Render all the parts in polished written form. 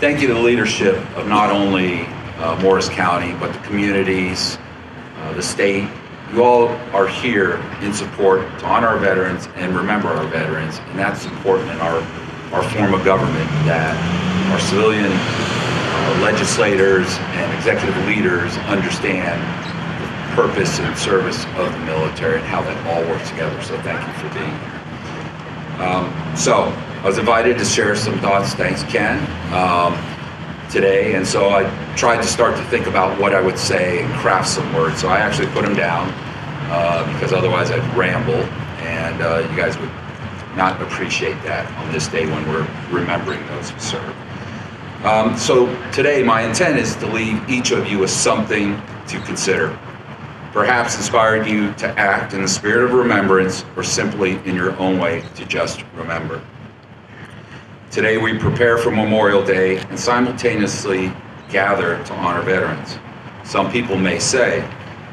Thank you to the leadership of not only Morris County, but the communities, the state. You all are here in support to honor our veterans and remember our veterans, and that's important in our form of government, that our civilian legislators and executive leaders understand the purpose and service of the military and how that all works together. So thank you for being here. So I was invited to share some thoughts, thanks Ken, today, and so I tried to start to think about what I would say and craft some words. So I actually put them down because otherwise I'd ramble, and you guys would not appreciate that on this day when we're remembering those who serve. So today my intent is to leave each of you with something to consider. Perhaps inspired you to act in the spirit of remembrance, or simply in your own way to just remember. Today we prepare for Memorial Day and simultaneously gather to honor veterans. Some people may say,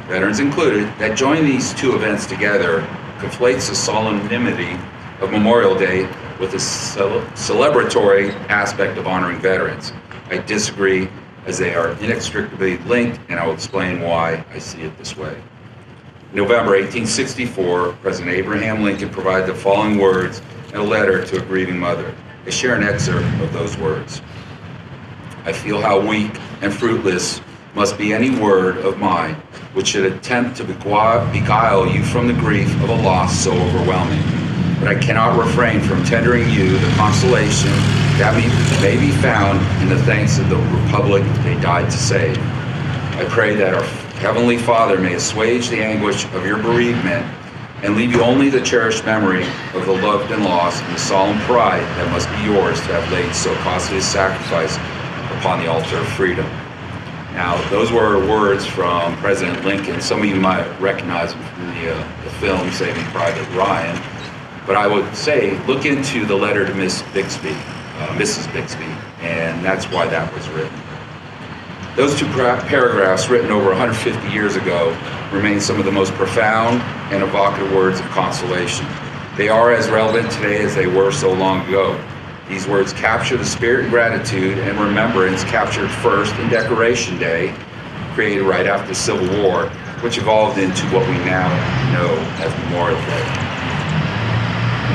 veterans included, that joining these two events together conflates the solemnity of Memorial Day with the celebratory aspect of honoring veterans. I disagree, as they are inextricably linked, and I will explain why I see it this way. In November 1864, President Abraham Lincoln provided the following words in a letter to a grieving mother. I share an excerpt of those words. I feel how weak and fruitless must be any word of mine which should attempt to beguile you from the grief of a loss so overwhelming. But I cannot refrain from tendering you the consolation that may be found in the thanks of the Republic they died to save. I pray that our Heavenly Father may assuage the anguish of your bereavement and leave you only the cherished memory of the loved and lost, and the solemn pride that must be yours to have laid so costly a sacrifice upon the altar of freedom. Now, those were words from President Lincoln. Some of you might recognize them from the film Saving Private Ryan. But I would say, look into the letter to Mrs. Bixby, and that's why that was written. Those two paragraphs, written over 150 years ago, remain some of the most profound and evocative words of consolation. They are as relevant today as they were so long ago. These words capture the spirit and gratitude and remembrance captured first in Decoration Day, created right after the Civil War, which evolved into what we now know as Memorial Day.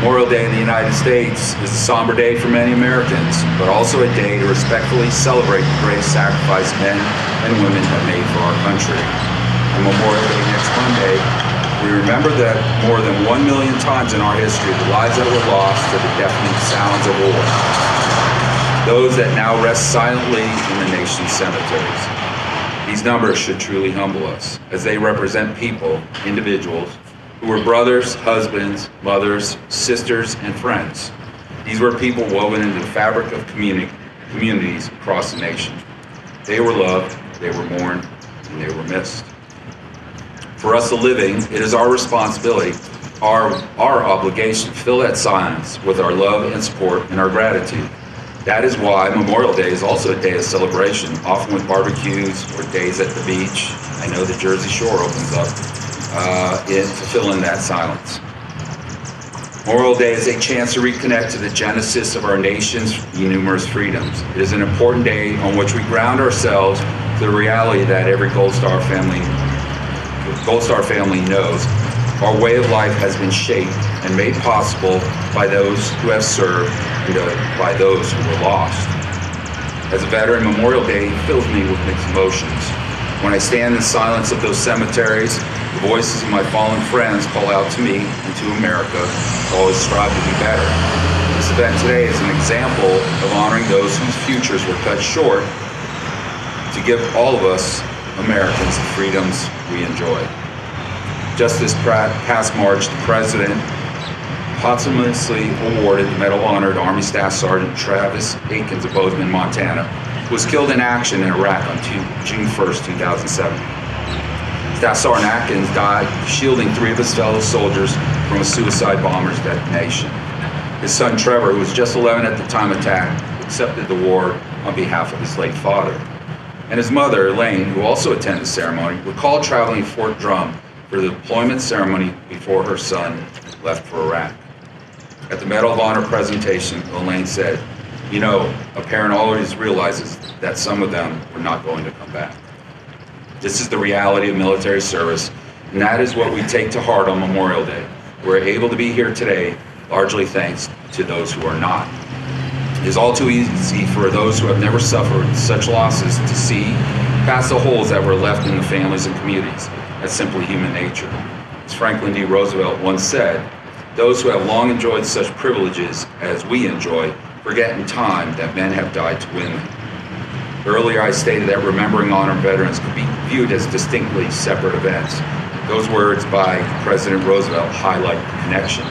Memorial Day in the United States is a somber day for many Americans, but also a day to respectfully celebrate the great sacrifice men and women have made for our country. On Memorial Day next Monday, we remember that more than 1 million times in our history, the lives that were lost to the deafening sounds of war. Those that now rest silently in the nation's cemeteries. These numbers should truly humble us, as they represent people, individuals, who were brothers, husbands, mothers, sisters, and friends. These were people woven into the fabric of communities across the nation. They were loved, they were mourned, and they were missed. For us, the living, it is our responsibility, our obligation to fill that silence with our love and support and our gratitude. That is why Memorial Day is also a day of celebration, often with barbecues or days at the beach. I know the Jersey Shore opens up to fill in that silence. Memorial Day is a chance to reconnect to the genesis of our nation's numerous freedoms. It is an important day on which we ground ourselves to the reality that every Gold Star family knows. Our way of life has been shaped and made possible by those who have served and by those who were lost. As a veteran, Memorial Day fills me with mixed emotions. When I stand in the silence of those cemeteries, the voices of my fallen friends call out to me and to America to always strive to be better. This event today is an example of honoring those whose futures were cut short to give all of us Americans the freedoms we enjoy. Just this past March, the President posthumously awarded the Medal of Honor to Army Staff Sergeant Travis Aikens of Bozeman, Montana, who was killed in action in Iraq on June 1st, 2007. Staff Sergeant Atkins died shielding 3 of his fellow soldiers from a suicide bomber's detonation. His son Trevor, who was just 11 at the time of attack, accepted the award on behalf of his late father. And his mother, Elaine, who also attended the ceremony, recalled traveling to Fort Drum for the deployment ceremony before her son left for Iraq. At the Medal of Honor presentation, Elaine said, You know, a parent always realizes that some of them are not going to come back. This is the reality of military service, and that is what we take to heart on Memorial Day. We're able to be here today largely thanks to those who are not. It is all too easy for those who have never suffered such losses to see past the holes that were left in the families and communities. That's simply human nature. As Franklin D. Roosevelt once said, those who have long enjoyed such privileges as we enjoy forget in time that men have died to win them. Earlier I stated that remembering honored veterans could be viewed as distinctly separate events. Those words by President Roosevelt highlight the connection.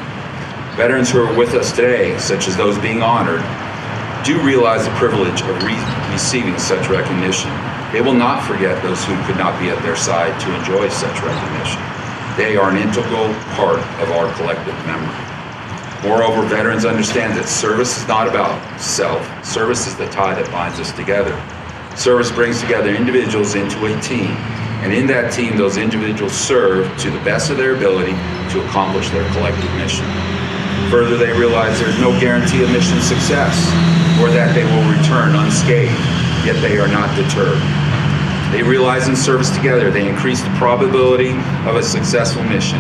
Veterans who are with us today, such as those being honored, do realize the privilege of receiving such recognition. They will not forget those who could not be at their side to enjoy such recognition. They are an integral part of our collective memory. Moreover, veterans understand that service is not about self. Service is the tie that binds us together. Service brings together individuals into a team, and in that team, those individuals serve to the best of their ability to accomplish their collective mission. Further, they realize there's no guarantee of mission success, or that they will return unscathed, yet they are not deterred. They realize in service together, they increase the probability of a successful mission.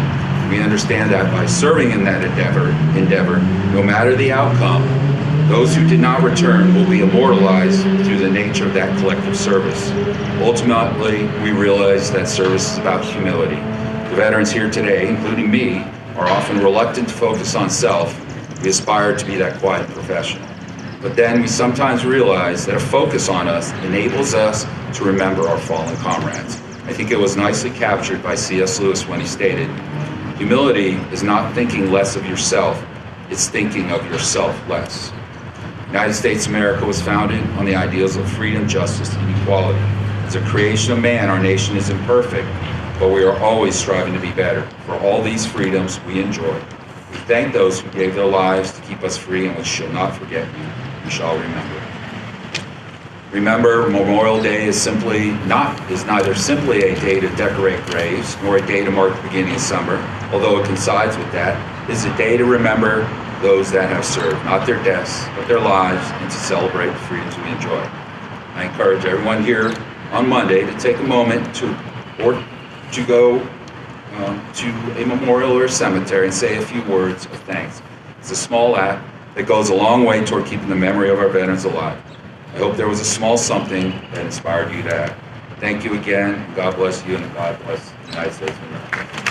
We understand that by serving in that endeavor, no matter the outcome, those who did not return will be immortalized through the nature of that collective service. Ultimately, we realize that service is about humility. The veterans here today, including me, are often reluctant to focus on self. We aspire to be that quiet professional. But then we sometimes realize that a focus on us enables us to remember our fallen comrades. I think it was nicely captured by C.S. Lewis when he stated, humility is not thinking less of yourself, it's thinking of yourself less. The United States of America was founded on the ideals of freedom, justice, and equality. As a creation of man, our nation is imperfect, but we are always striving to be better. For all these freedoms we enjoy, we thank those who gave their lives to keep us free, and we shall not forget you. We shall remember. Remember, Memorial Day is neither simply a day to decorate graves, nor a day to mark the beginning of summer, although it coincides with that. It is a day to remember those that have served, not their deaths, but their lives, and to celebrate the freedoms we enjoy. I encourage everyone here on Monday to take a moment to go to a memorial or a cemetery and say a few words of thanks. It's a small act that goes a long way toward keeping the memory of our veterans alive. I hope there was a small something that inspired you to act. Thank you again. God bless you, and God bless the United States of America.